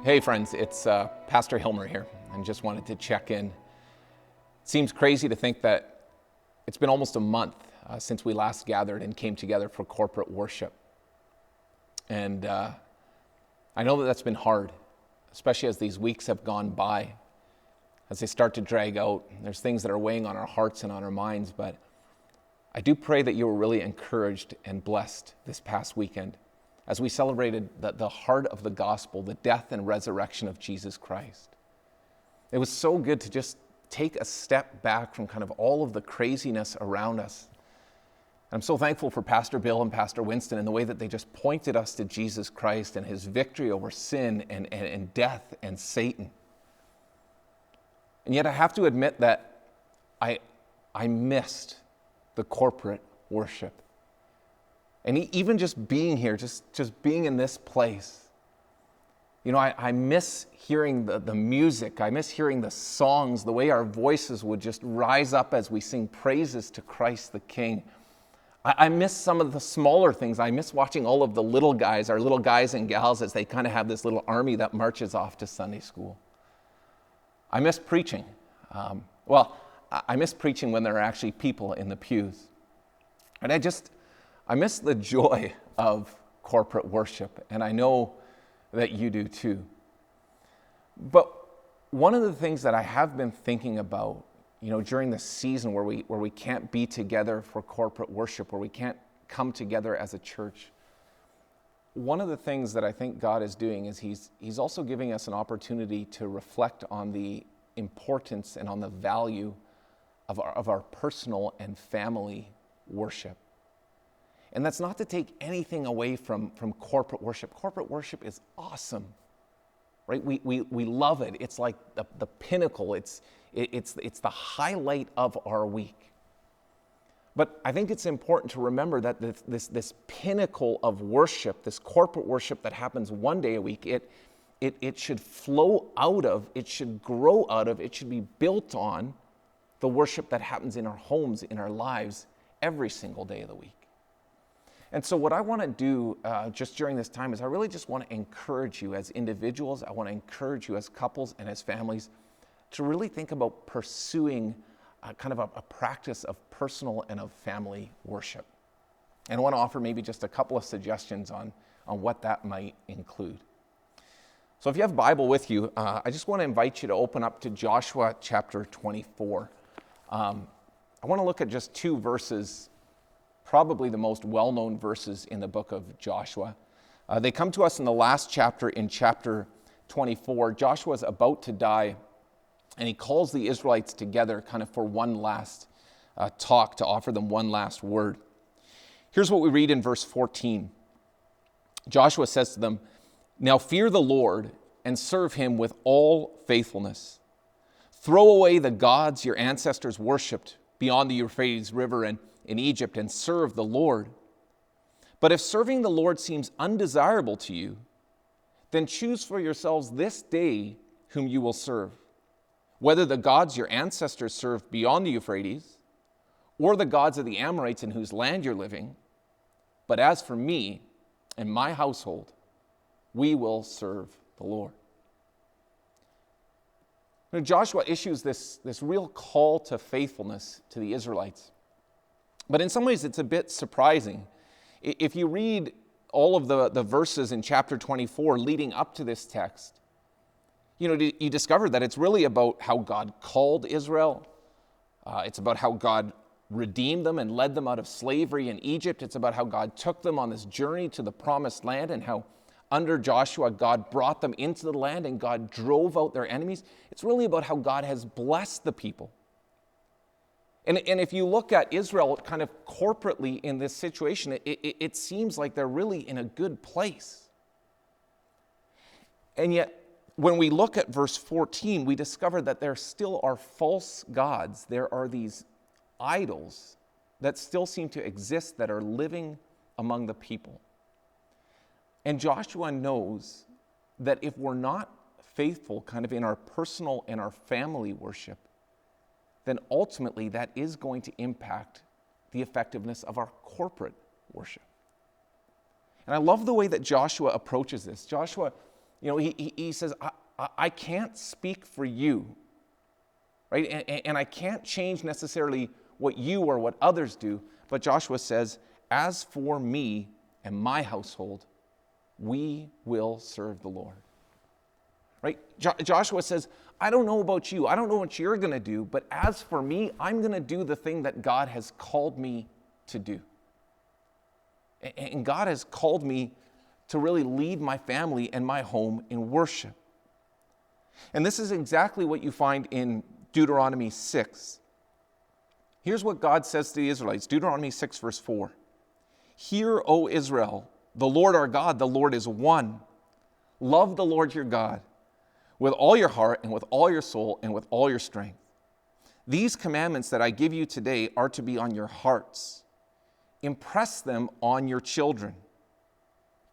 Hey friends, it's Pastor Hilmer here, and just wanted to check in. It seems crazy to think that it's been almost a month since we last gathered and came together for corporate worship. And I know that that's been hard, especially as these weeks have gone by. As they start to drag out, there's things that are weighing on our hearts and on our minds, but I do pray that you were really encouraged and blessed this past weekend as we celebrated the heart of the gospel, the death and resurrection of Jesus Christ. It was so good to just take a step back from kind of all of the craziness around us. I'm so thankful for Pastor Bill and Pastor Winston and the way that they just pointed us to Jesus Christ and his victory over sin and death and Satan. And yet I have to admit that I missed the corporate worship. And even just being here, just being in this place. You know, I miss hearing the music. I miss hearing the songs, the way our voices would just rise up as we sing praises to Christ the King. I miss some of the smaller things. I miss watching all of the little guys, our little guys and gals, as they kind of have this little army that marches off to Sunday school. I miss preaching. I miss preaching when there are actually people in the pews. And I miss the joy of corporate worship, and I know that you do too. But one of the things that I have been thinking about, you know, during the season where we can't be together for corporate worship, where we can't come together as a church, one of the things that I think God is doing is He's also giving us an opportunity to reflect on the importance and on the value of our personal and family worship. And that's not to take anything away from corporate worship. Corporate worship is awesome, right? We love it. It's like the pinnacle. It's the highlight of our week. But I think it's important to remember that this pinnacle of worship, this corporate worship that happens one day a week, it should flow out of, it should grow out of, it should be built on the worship that happens in our homes, in our lives, every single day of the week. And so what I want to do just during this time is I really just want to encourage you as individuals, I want to encourage you as couples and as families to really think about pursuing kind of a practice of personal and of family worship. And I want to offer maybe just a couple of suggestions on what that might include. So if you have a Bible with you, I just want to invite you to open up to Joshua chapter 24. I want to look at just two verses, probably the most well-known verses in the book of Joshua. They come to us in the last chapter, in chapter 24. Joshua's about to die, and he calls the Israelites together kind of for one last talk, to offer them one last word. Here's what we read in verse 14. Joshua says to them, "Now fear the Lord and serve him with all faithfulness. Throw away the gods your ancestors worshipped beyond the Euphrates River and in Egypt, and serve the Lord. But if serving the Lord seems undesirable to you, then choose for yourselves this day whom you will serve, whether the gods your ancestors served beyond the Euphrates, or the gods of the Amorites in whose land you're living. But as for me and my household, we will serve the Lord." Now, Joshua issues this real call to faithfulness to the Israelites. But in some ways, it's a bit surprising. If you read all of the verses in chapter 24 leading up to this text, you discover that it's really about how God called Israel. It's about how God redeemed them and led them out of slavery in Egypt. It's about how God took them on this journey to the promised land, and how under Joshua, God brought them into the land and God drove out their enemies. It's really about how God has blessed the people. And if you look at Israel kind of corporately in this situation, it seems like they're really in a good place. And yet, when we look at verse 14, we discover that there still are false gods. There are these idols that still seem to exist, that are living among the people. And Joshua knows that if we're not faithful kind of in our personal and our family worship, then ultimately that is going to impact the effectiveness of our corporate worship. And I love the way that Joshua approaches this. Joshua, he says, I can't speak for you, right? And I can't change necessarily what you or what others do, but Joshua says, as for me and my household, we will serve the Lord. Right? Joshua says, I don't know about you. I don't know what you're going to do, but as for me, I'm going to do the thing that God has called me to do. And God has called me to really lead my family and my home in worship. And this is exactly what you find in Deuteronomy 6. Here's what God says to the Israelites, Deuteronomy 6, verse 4. Hear, O Israel, the Lord our God, the Lord is one. Love the Lord your God with all your heart and with all your soul and with all your strength. These commandments that I give you today are to be on your hearts. Impress them on your children.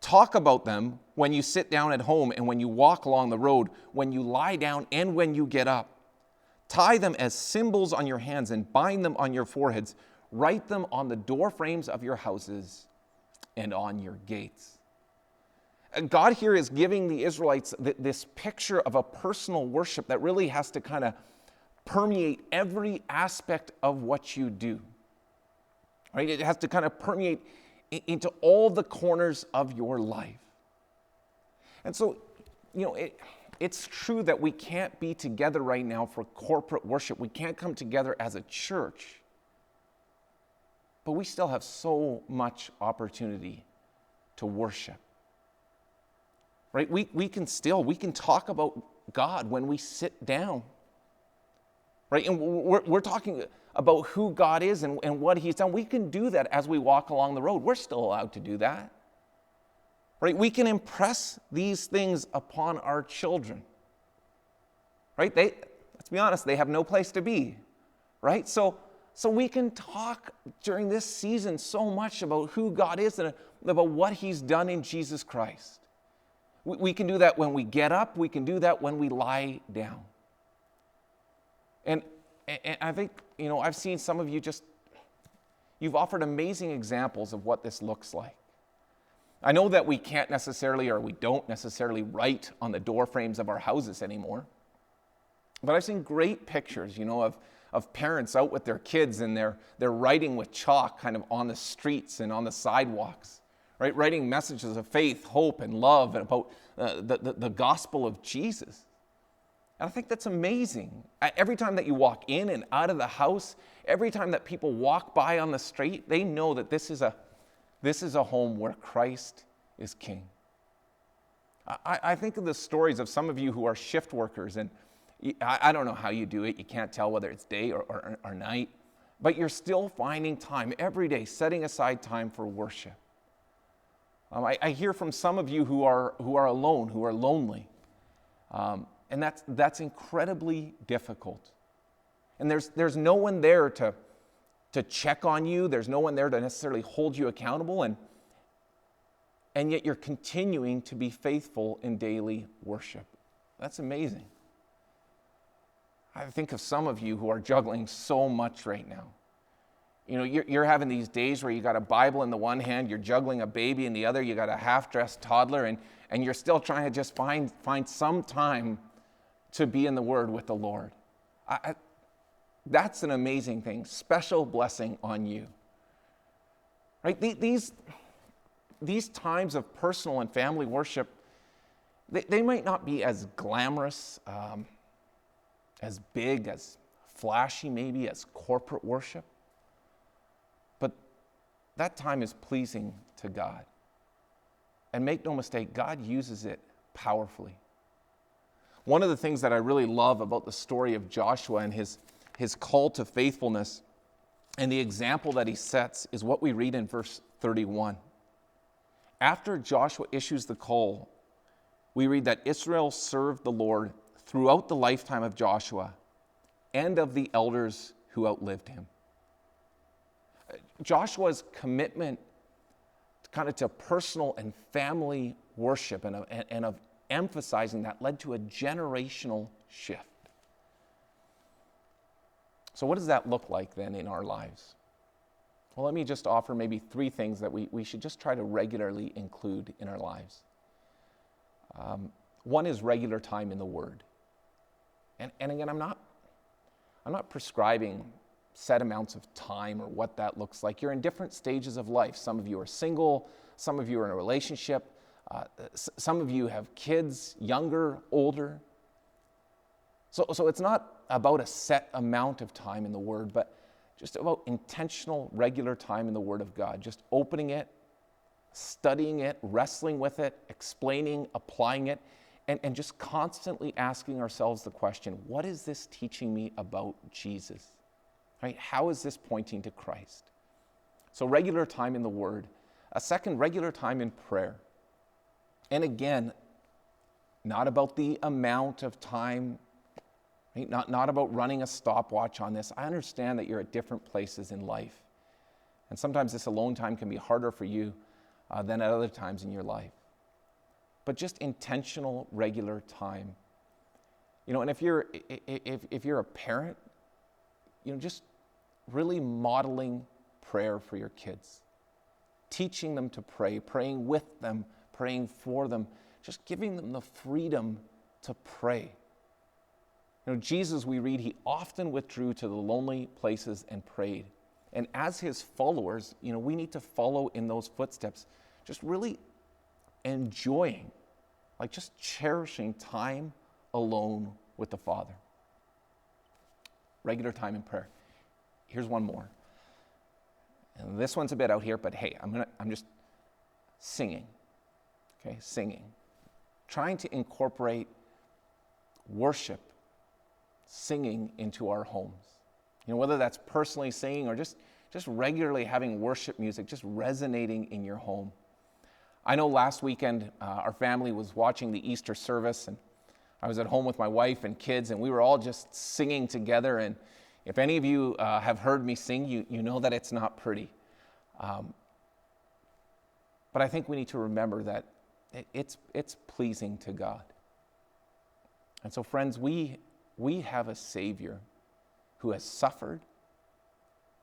Talk about them when you sit down at home and when you walk along the road, when you lie down and when you get up. Tie them as symbols on your hands and bind them on your foreheads. Write them on the door frames of your houses and on your gates. God here is giving the Israelites this picture of a personal worship that really has to kind of permeate every aspect of what you do. Right? It has to kind of permeate into all the corners of your life. And so, it's true that we can't be together right now for corporate worship. We can't come together as a church. But we still have so much opportunity to worship. Right? We can talk about God when we sit down. Right? And we're talking about who God is and what he's done. We can do that as we walk along the road. We're still allowed to do that. Right? We can impress these things upon our children. Right? Let's be honest, they have no place to be. Right? So we can talk during this season so much about who God is and about what he's done in Jesus Christ. We can do that when we get up. We can do that when we lie down. And I think, I've seen some of you you've offered amazing examples of what this looks like. I know that we can't necessarily, or we don't necessarily write on the door frames of our houses anymore. But I've seen great pictures, of parents out with their kids and they're writing with chalk kind of on the streets and on the sidewalks, right? Writing messages of faith, hope, and love and about the gospel of Jesus. And I think that's amazing. Every time that you walk in and out of the house, every time that people walk by on the street, they know that this is a home where Christ is King. I think of the stories of some of you who are shift workers, and I don't know how you do it. You can't tell whether it's day or night, but you're still finding time every day, setting aside time for worship. I hear from some of you who are alone, who are lonely, and that's incredibly difficult. And there's no one there to check on you. There's no one there to necessarily hold you accountable, and yet you're continuing to be faithful in daily worship. That's amazing. I think of some of you who are juggling so much right now. You're having these days where you got a Bible in the one hand, you're juggling a baby in the other, you got a half-dressed toddler, and you're still trying to just find some time to be in the Word with the Lord. That's an amazing thing. Special blessing on you. Right? These times of personal and family worship, they might not be as glamorous, as big, as flashy maybe as corporate worship, but that time is pleasing to God. And make no mistake, God uses it powerfully. One of the things that I really love about the story of Joshua and his call to faithfulness and the example that he sets is what we read in verse 31. After Joshua issues the call, we read that Israel served the Lord throughout the lifetime of Joshua and of the elders who outlived him. Joshua's commitment kind of to personal and family worship and of emphasizing that led to a generational shift. So what does that look like then in our lives? Well, let me just offer maybe 3 things that we should just try to regularly include in our lives. One is regular time in the Word. And again, I'm not prescribing set amounts of time or what that looks like. You're in different stages of life. Some of you are single, some of you are in a relationship, some of you have kids, younger, older. So it's not about a set amount of time in the Word, but just about intentional, regular time in the Word of God. Just opening it, studying it, wrestling with it, explaining, applying it, and just constantly asking ourselves the question, what is this teaching me about Jesus? Right? How is this pointing to Christ? So regular time in the Word. A second, regular time in prayer. And again, not about the amount of time, right? Not about running a stopwatch on this. I understand that you're at different places in life. And sometimes this alone time can be harder for you than at other times in your life. But just intentional, regular time. And if you're a parent, just really modeling prayer for your kids, teaching them to pray, praying with them, praying for them, just giving them the freedom to pray. Jesus, we read, he often withdrew to the lonely places and prayed. And as his followers, we need to follow in those footsteps, just really enjoying, just cherishing time alone with the Father. Regular time in prayer. Here's one more. And this one's a bit out here, but hey, I'm just singing. Okay, singing. Trying to incorporate worship, singing into our homes. Whether that's personally singing or just regularly having worship music just resonating in your home. I know last weekend our family was watching the Easter service, and I was at home with my wife and kids, and we were all just singing together. And if any of you have heard me sing, you know that it's not pretty. But I think we need to remember that it's pleasing to God. And so, friends, we have a Savior who has suffered,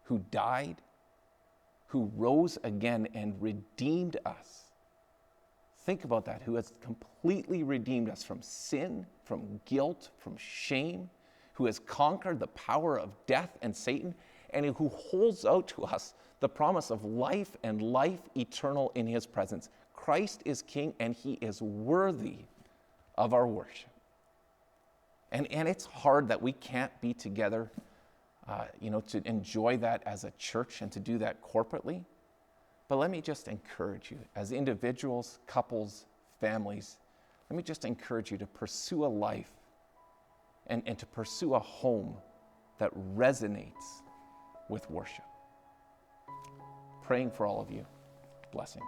who died, who rose again and redeemed us. Think about that, who has completely redeemed us from sin, from guilt, from shame, who has conquered the power of death and Satan, and who holds out to us the promise of life and life eternal in his presence. Christ is King, and he is worthy of our worship. And it's hard that we can't be together, to enjoy that as a church and to do that corporately. But let me just encourage you, as individuals, couples, families, let me just encourage you to pursue a life and to pursue a home that resonates with worship. Praying for all of you. Blessings.